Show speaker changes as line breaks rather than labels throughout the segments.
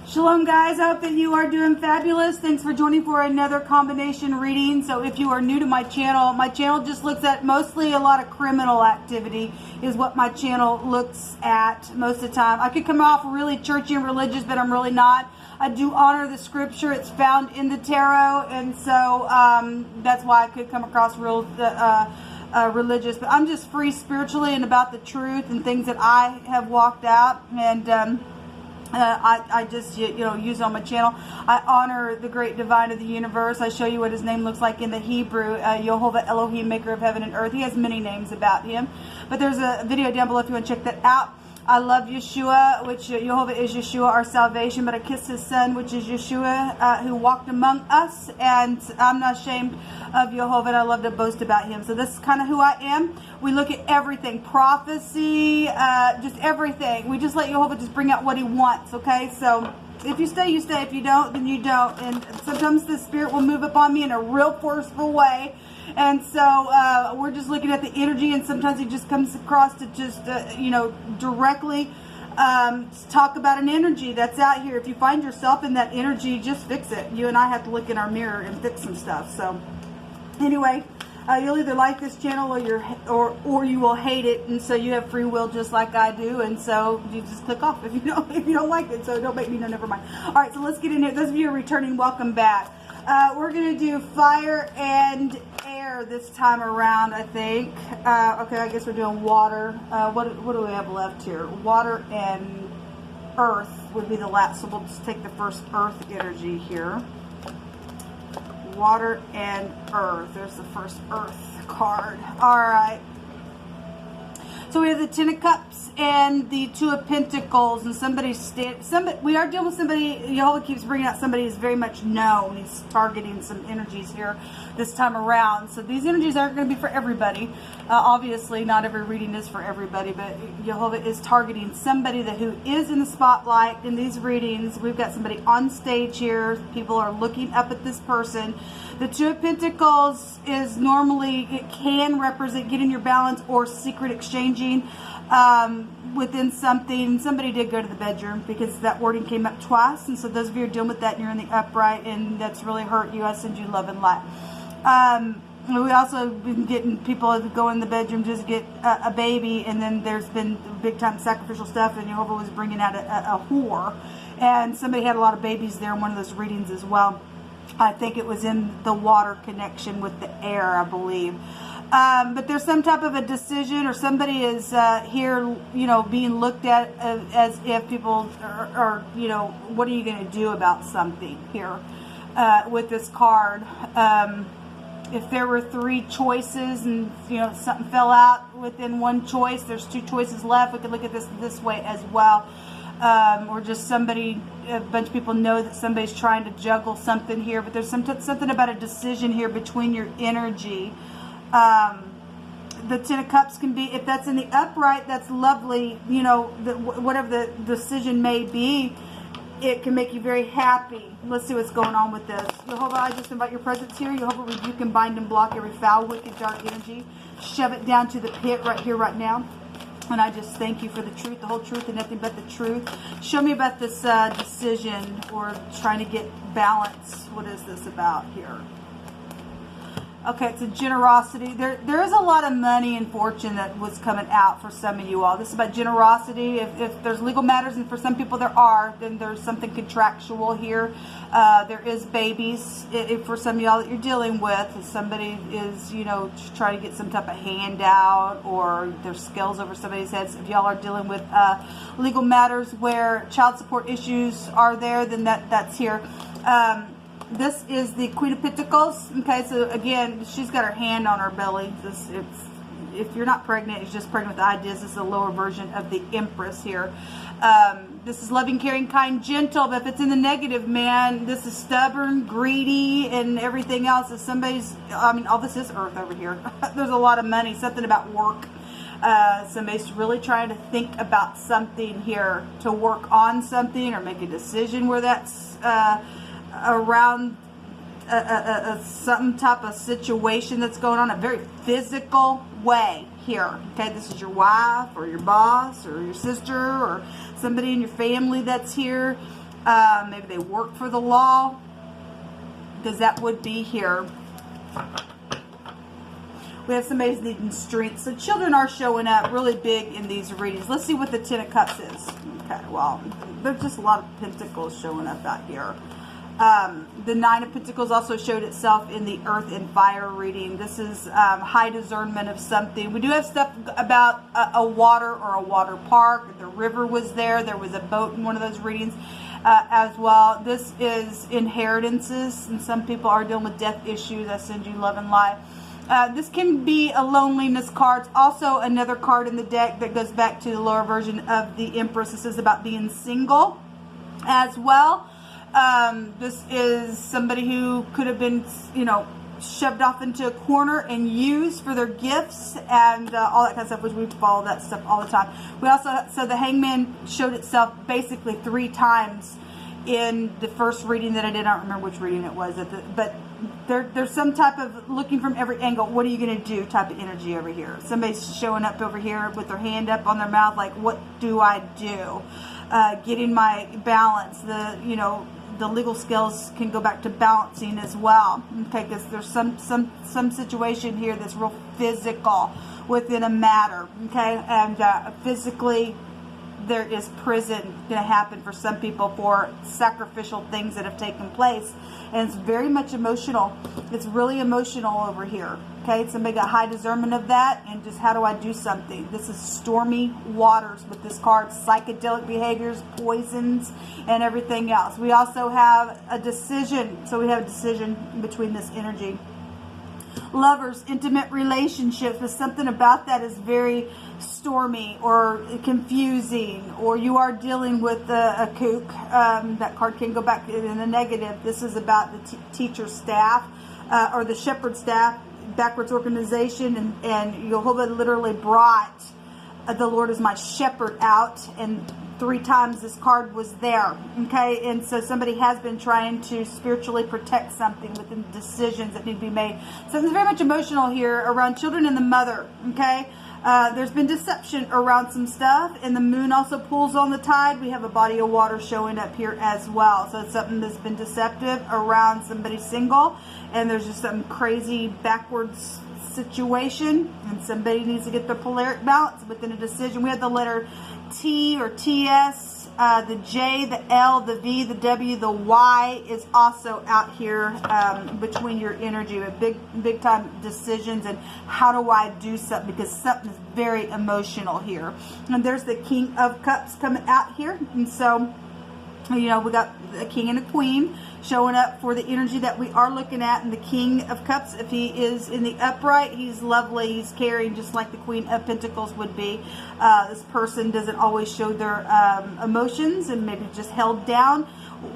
Shalom guys, I hope that you are doing fabulous. Thanks for joining for another combination reading. So if you are new to my channel just looks at mostly a lot of criminal activity is what my channel looks at most of the time. I could come off really churchy and religious, but I'm really not. I do honor the scripture. It's found in the tarot, and so that's why I could come across real religious. But I'm just free spiritually and about the truth and things that I have walked out, and I just, use on my channel. I honor the great divine of the universe. I show you what his name looks like in the Hebrew, Jehovah Elohim, maker of heaven and earth. He has many names about him, but there's a video down below if you want to check that out. I love Yeshua, which Jehovah is Yeshua, our salvation, but I kiss his son, which is Yeshua, who walked among us, and I'm not ashamed of Jehovah, and I love to boast about him. So this is kind of who I am. We look at everything, prophecy, just everything. We just let Jehovah just bring out what he wants, okay? So if you stay, you stay. If you don't, then you don't. And sometimes the Spirit will move upon me in a real forceful way. And so we're just looking at the energy, and sometimes he just comes across to just, directly talk about an energy that's out here. If you find yourself in that energy, just fix it. You and I have to look in our mirror and fix some stuff. So anyway, you'll either like this channel or you will hate it, and so you have free will just like I do, and so you just click off if you don't like it. So don't make me know, never mind. All right, so let's get in here. Those of you who are returning, welcome back. We're going to do fire and air this time around, I think. Okay, I guess we're doing water. What do we have left here? Water and earth would be the last, so we'll just take the first earth energy here. Water and earth. There's the first earth card. All right. So we have the Ten of Cups and the Two of Pentacles, and we are dealing with somebody. Jehovah keeps bringing out somebody who's very much known. He's targeting some energies here this time around. So these energies aren't going to be for everybody. Obviously, not every reading is for everybody, but Jehovah is targeting somebody who is in the spotlight in these readings. We've got somebody on stage here. People are looking up at this person. The Two of Pentacles is normally, it can represent getting your balance or secret exchanging within something. Somebody did go to the bedroom because that wording came up twice, and so those of you who are dealing with that and you're in the upright and that's really hurt you, I send you love and light. We also been getting people who go in the bedroom just get a baby, and then there's been big time sacrificial stuff, and Jehovah was bringing out a whore, and somebody had a lot of babies there in one of those readings as well. I think it was in the water connection with the air, I believe. But there's some type of a decision, or somebody is here, being looked at as if people are, what are you going to do about something here with this card? If there were three choices and, something fell out within one choice, there's two choices left. We could look at this way as well. Or just a bunch of people know that somebody's trying to juggle something here, but there's something about a decision here between your energy. The Ten of Cups can be, if that's in the upright, that's lovely, whatever the decision may be, it can make you very happy. Let's see what's going on with this. Jehovah, I just invite your presence here. Jehovah, rebuke and bind and block every foul, wicked, dark energy. Shove it down to the pit right here, right now. And I just thank you for the truth, the whole truth, and nothing but the truth. Show me about this decision or trying to get balance. What is this about here? Okay, it's a generosity. There is a lot of money and fortune that was coming out for some of you all. This is about generosity. If there's legal matters, and for some people there are, then there's something contractual here. There is babies. If for some of y'all that you're dealing with, if somebody is, trying to get some type of handout, or there's skills over somebody's heads. If y'all are dealing with legal matters where child support issues are there, then that's here. This is the Queen of Pentacles. Okay, so again, she's got her hand on her belly. If you're not pregnant, you're just pregnant with ideas. This is a lower version of the Empress here. This is loving, caring, kind, gentle. But if it's in the negative, man, this is stubborn, greedy, and everything else. If somebody's, all this is earth over here. There's a lot of money, something about work. Somebody's really trying to think about something here, to work on something or make a decision where that's around some type of situation that's going on, a very physical way here. Okay, this is your wife or your boss or your sister or somebody in your family that's here. Maybe they work for the law, because that would be here. We have somebody's needing strength. So children are showing up really big in these readings. Let's see what the Ten of Cups is. Okay, well, there's just a lot of Pentacles showing up out here. The Nine of Pentacles also showed itself in the Earth and Fire reading. This is high discernment of something. We do have stuff about a water or a water park. The river was there. There was a boat in one of those readings as well. This is inheritances, and some people are dealing with death issues. I send you love and light. This can be a loneliness card. It's also another card in the deck that goes back to the lower version of the Empress. This is about being single as well. This is somebody who could have been, you know, shoved off into a corner and used for their gifts and all that kind of stuff, which we follow that stuff all the time. We also, so the Hangman showed itself basically 3 times in the first reading that I did. I don't remember which reading it was, but there's some type of looking from every angle, what are you going to do type of energy over here. Somebody's showing up over here with their hand up on their mouth, like, what do I do? Getting my balance. The legal skills can go back to balancing as well. Okay, because there's some situation here that's real physical within a matter. Okay, and physically, there is prison going to happen for some people for sacrificial things that have taken place. And it's very much emotional. It's really emotional over here. Okay, somebody got high discernment of that, and just how do I do something? This is stormy waters with this card, psychedelic behaviors, poisons, and everything else. We also have a decision. So we have a decision between this energy. Lovers, intimate relationships, but something about that is very stormy or confusing, or you are dealing with a kook. That card can go back in the negative. This is about the teacher staff or the shepherd staff, backwards organization, and Jehovah literally brought the Lord is my shepherd out, and 3 times this card was there. Okay, and so somebody has been trying to spiritually protect something within decisions that need to be made. So it's very much emotional here around children and the mother. Okay, there's been deception around some stuff, and the moon also pulls on the tide. We have a body of water showing up here as well. So it's something that's been deceptive around somebody single, and there's just some crazy backwards situation, and somebody needs to get the polaric balance within a decision. We have the letter T or TS, the J, the L, the V, the W, the Y is also out here between your energy with big time decisions and how do I do something, because something is very emotional here. And there's the King of Cups coming out here, and so we got a king and a queen showing up for the energy that we are looking at. And the King of Cups, if he is in the upright, he's lovely, he's caring, just like the Queen of Pentacles would be. This person doesn't always show their emotions, and maybe just held down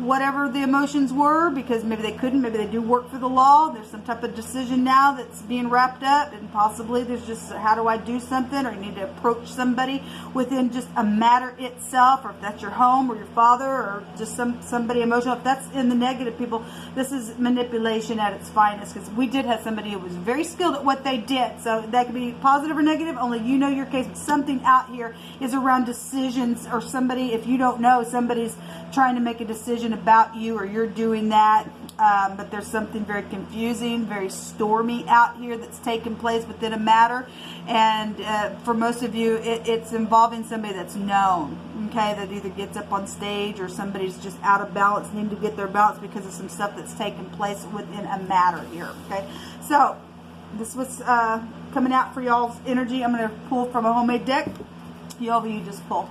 whatever the emotions were, because maybe they couldn't, maybe they do work for the law. There's some type of decision now that's being wrapped up, and possibly there's just how do I do something, or you need to approach somebody within just a matter itself, or if that's your home or your father or just somebody emotional. If that's in the negative, people, this is manipulation at its finest, because we did have somebody who was very skilled at what they did. So that could be positive or negative, only you know your case. But something out here is around decisions, or somebody, if you don't know, somebody's trying to make a decision about you, or you're doing that, but there's something very confusing, very stormy out here that's taking place within a matter. And for most of you, it's involving somebody that's known, okay, that either gets up on stage, or somebody's just out of balance, needing to get their balance because of some stuff that's taking place within a matter here. Okay, so this was coming out for y'all's energy. I'm going to pull from a homemade deck. You just pull.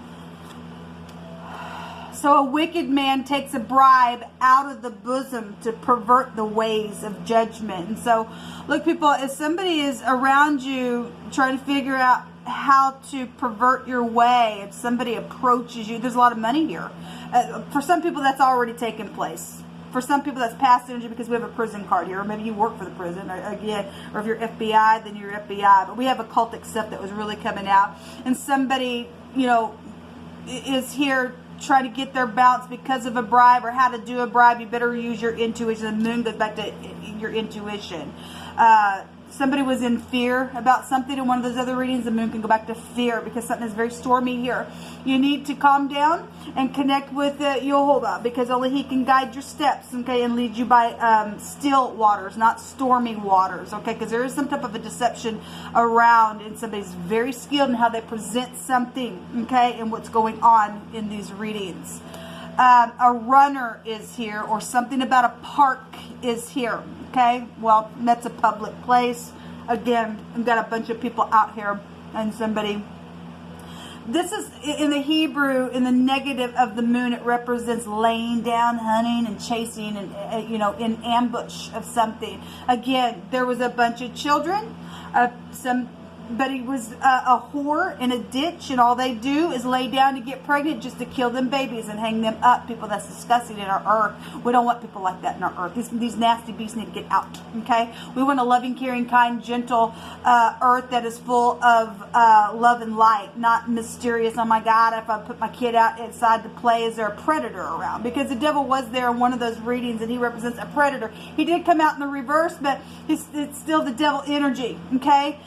So a wicked man takes a bribe out of the bosom to pervert the ways of judgment. And so, look, people, if somebody is around you trying to figure out how to pervert your way, if somebody approaches you, there's a lot of money here. For some people, that's already taken place. For some people, that's past energy, because we have a prison card here. Or maybe you work for the prison, or if you're FBI, then you're FBI. But we have occultic stuff that was really coming out. And somebody, is here try to get their balance because of a bribe, or how to do a bribe. You better use your intuition. The moon goes back to your intuition. somebody was in fear about something in one of those other readings. The moon can go back to fear because something is very stormy here. You need to calm down and connect with Yehovah, because only he can guide your steps, okay, and lead you by still waters, not stormy waters, okay, because there is some type of a deception around, and somebody's very skilled in how they present something, okay, and what's going on in these readings. A runner is here, or something about a park is here, okay? Well, that's a public place. Again, I've got a bunch of people out here, and somebody... This is, in the Hebrew, in the negative of the moon, it represents laying down, hunting, and chasing, and, you know, in ambush of something. Again, there was a bunch of children, somebody was a whore in a ditch, and all they do is lay down to get pregnant just to kill them babies and hang them up. People, that's disgusting in our earth. We don't want people like that in our earth. These nasty beasts need to get out, okay? We want a loving, caring, kind, gentle earth that is full of love and light, not mysterious. Oh my God, if I put my kid out inside to play, is there a predator around? Because the devil was there in one of those readings, and he represents a predator. He did come out in the reverse, but it's still the devil energy, okay?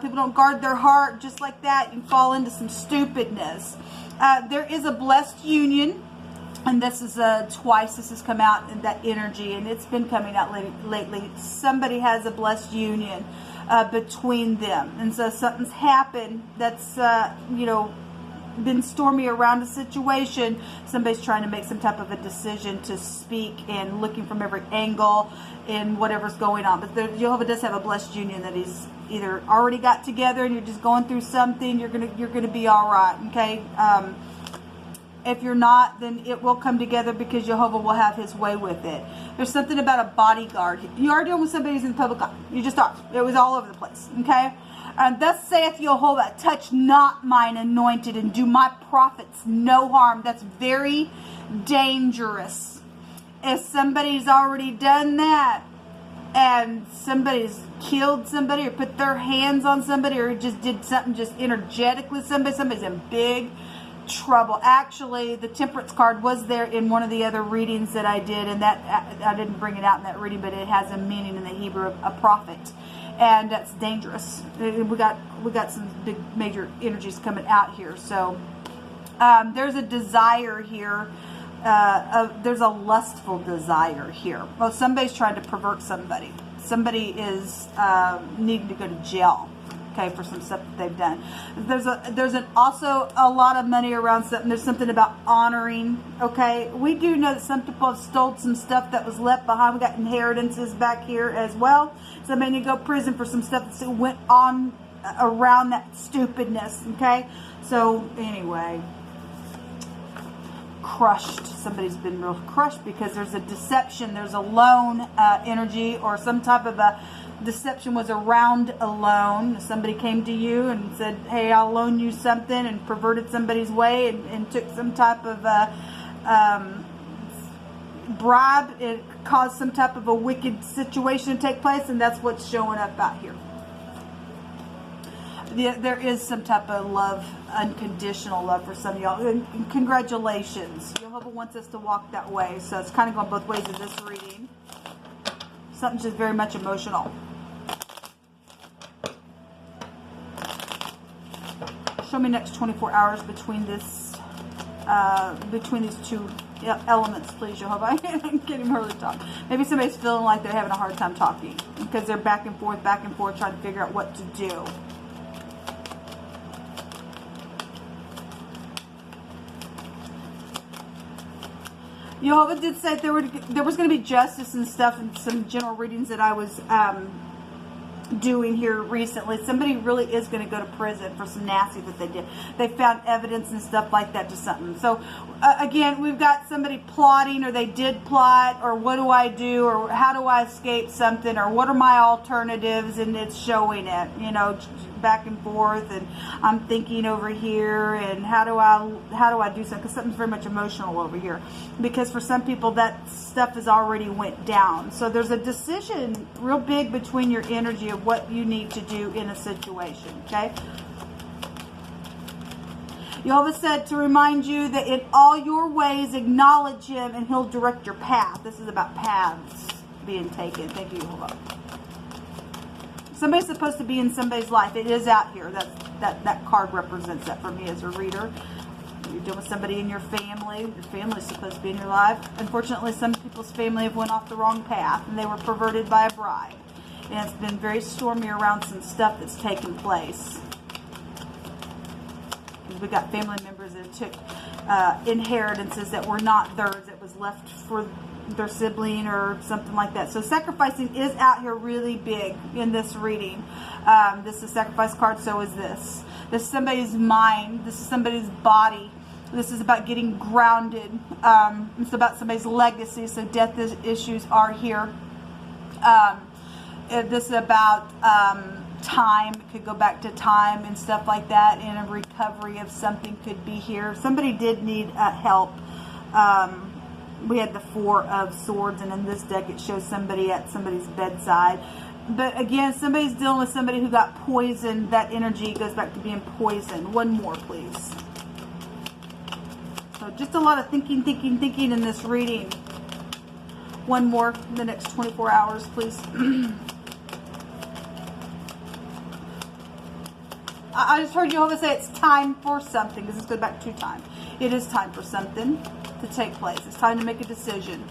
People don't guard their heart just like that. You fall into some stupidness. There is a blessed union, and this is twice this has come out in that energy, and it's been coming out lately. Somebody has a blessed union between them, and so something's happened that's you know, been stormy around a situation. Somebody's trying to make some type of a decision to speak and looking from every angle in whatever's going on. But Jehovah does have a blessed union that he's either already got together and you're just going through something. You're gonna be all right, okay? If you're not, then it will come together because Jehovah will have his way with it. There's something about a bodyguard. You are dealing with somebody who's in the public eye. You just are. It was all over the place, okay? And thus saith Jehovah, touch not mine anointed and do my prophets no harm. That's very dangerous. If somebody's already done that and somebody's killed somebody or put their hands on somebody or just did something just energetically, somebody's in big trouble. Actually, the temperance card was there in one of the other readings that I did, and that I didn't bring it out in that reading, but it has a meaning in the Hebrew of a prophet. And that's dangerous. We got some big major energies coming out here. So there's a desire here. There's a lustful desire here. Well, somebody's trying to pervert somebody. Somebody is needing to go to jail, okay, for some stuff that they've done. There's also a lot of money around something. There's something about honoring, okay. We do know that some people have stole some stuff that was left behind. We got inheritances back here as well. Somebody need to go to prison for some stuff that went on around that stupidness, okay. So anyway, crushed. Somebody's been real crushed because there's a deception. There's a loan energy, or some type of a deception was around a loan. Somebody came to you and said, hey, I'll loan you something, and perverted somebody's way and took some type of bribe. It caused some type of a wicked situation to take place, and that's what's showing up out here. There is some type of love, unconditional love for some of y'all. And congratulations. Jehovah wants us to walk that way. So it's kind of going both ways in this reading. Something's just very much emotional. Show me next 24 hours between this, between these two elements, please, Jehovah. I'm getting hardly talk. Maybe somebody's feeling like they're having a hard time talking because they're back and forth, trying to figure out what to do. Jehovah did say there was going to be justice and stuff in some general readings that I was doing here recently. Somebody really is going to go to prison for some nasty that they did. They found evidence and stuff like that to something. So again, we've got somebody plotting, or they did plot, or what do I do, or how do I escape something, or what are my alternatives, and it's showing it, you know, back and forth, and I'm thinking over here, and how do I do something, because something's very much emotional over here, because for some people that stuff has already went down. So there's a decision real big between your energy of what you need to do in a situation, okay? Jehovah said to remind you that in all your ways acknowledge him and he'll direct your path. This is about paths being taken. Thank you, Jehovah. Somebody's supposed to be in somebody's life. It is out here. That card represents that for me as a reader. You're dealing with somebody in your family. Your family's supposed to be in your life. Unfortunately, some people's family have went off the wrong path and they were perverted by a bride. And it's been very stormy around some stuff that's taken place. We got family members that took inheritances that were not theirs. It was left for their sibling or something like that. So sacrificing is out here really big in this reading. This is a sacrifice card, so is this. This is somebody's mind. This is somebody's body. This is about getting grounded. It's about somebody's legacy. So death issues are here. This is about time. It could go back to time and stuff like that. And a recovery of something could be here. Somebody did need help. We had the Four of Swords, and in this deck it shows somebody at somebody's bedside. But again, somebody's dealing with somebody who got poisoned. That energy goes back to being poisoned. One more, please. So just a lot of thinking in this reading. One more in the next 24 hours, please. I just heard Jehovah say it's time for something, because this goes back to time. It is time for something to take place. It's time to make a decision.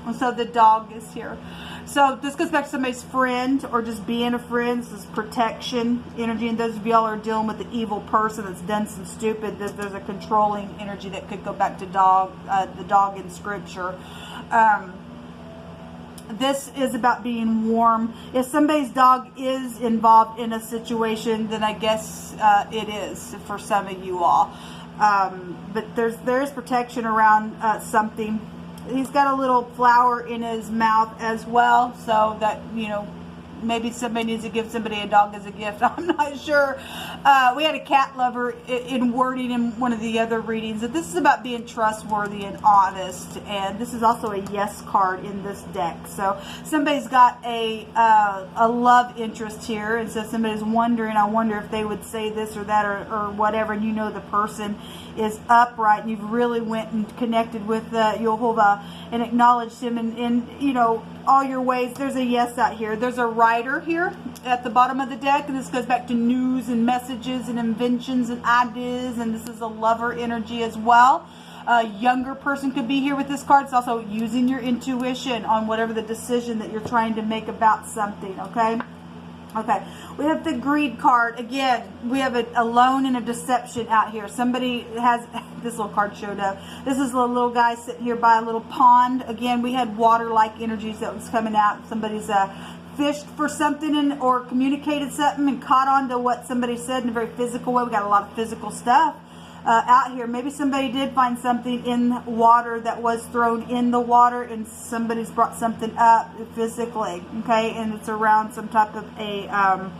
And so the dog is here. So this goes back to somebody's friend or just being a friend. This is protection energy. And those of y'all are dealing with the evil person that's done some stupid, there's a controlling energy that could go back to the dog in scripture. This is about being warm. If somebody's dog is involved in a situation, then I guess it is for some of you all. But there's protection around something. He's got a little flower in his mouth as well, so that, you know, maybe somebody needs to give somebody a dog as a gift. I'm not sure. We had a cat lover in wording in one of the other readings. That this is about being trustworthy and honest. And this is also a yes card in this deck. So somebody's got a love interest here. And so somebody's wondering, I wonder if they would say this or that or whatever. And you know the person is upright. And you've really went and connected with Jehovah and acknowledged him. And you know, all your ways. There's a yes out here. There's a writer here at the bottom of the deck, and this goes back to news and messages and inventions and ideas, and this is a lover energy as well. A younger person could be here with this card. It's also using your intuition on whatever the decision that you're trying to make about something, okay? Okay, we have the greed card. Again, we have a loan and a deception out here. Somebody has, this little card showed up. This is a little guy sitting here by a little pond. Again, we had water-like energies that was coming out. Somebody's fished for something or communicated something and caught on to what somebody said in a very physical way. We got a lot of physical stuff out here. Maybe somebody did find something in water that was thrown in the water, and somebody's brought something up physically, okay, and it's around some type of a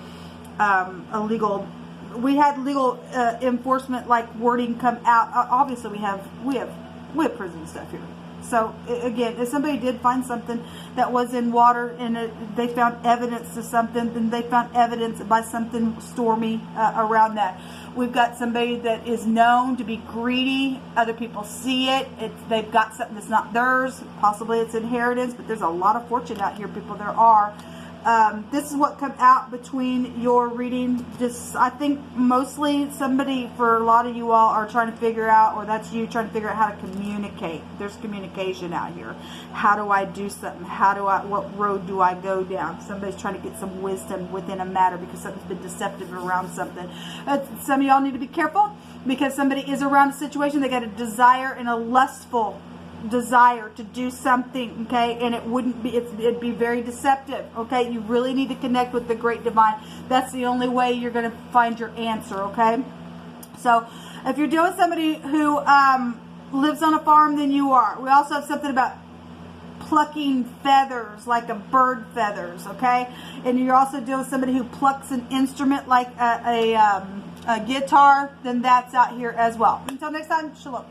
legal. We had legal enforcement like wording come out. Obviously, we have prison stuff here. So again, if somebody did find something that was in water and they found evidence to something, then they found evidence by something stormy around that. We've got somebody that is known to be greedy. Other people see it. They've got something that's not theirs. Possibly it's inheritance, but there's a lot of fortune out here, people. There are. This is what come out between your reading. Just, I think mostly somebody, for a lot of you all, are trying to figure out, or that's you trying to figure out how to communicate. There's communication out here. How do I do something? What road do I go down? Somebody's trying to get some wisdom within a matter because something's been deceptive around something. Some of y'all need to be careful because somebody is around a situation. They got a desire and a lustful desire to do something, okay, and it'd be very deceptive, okay. You really need to connect with the great divine. That's the only way you're going to find your answer, okay. So if you're dealing with somebody who lives on a farm, then you are. We also have something about plucking feathers, like a bird feathers, okay, and you're also dealing with somebody who plucks an instrument like a guitar. Then that's out here as well. Until next time, shalom.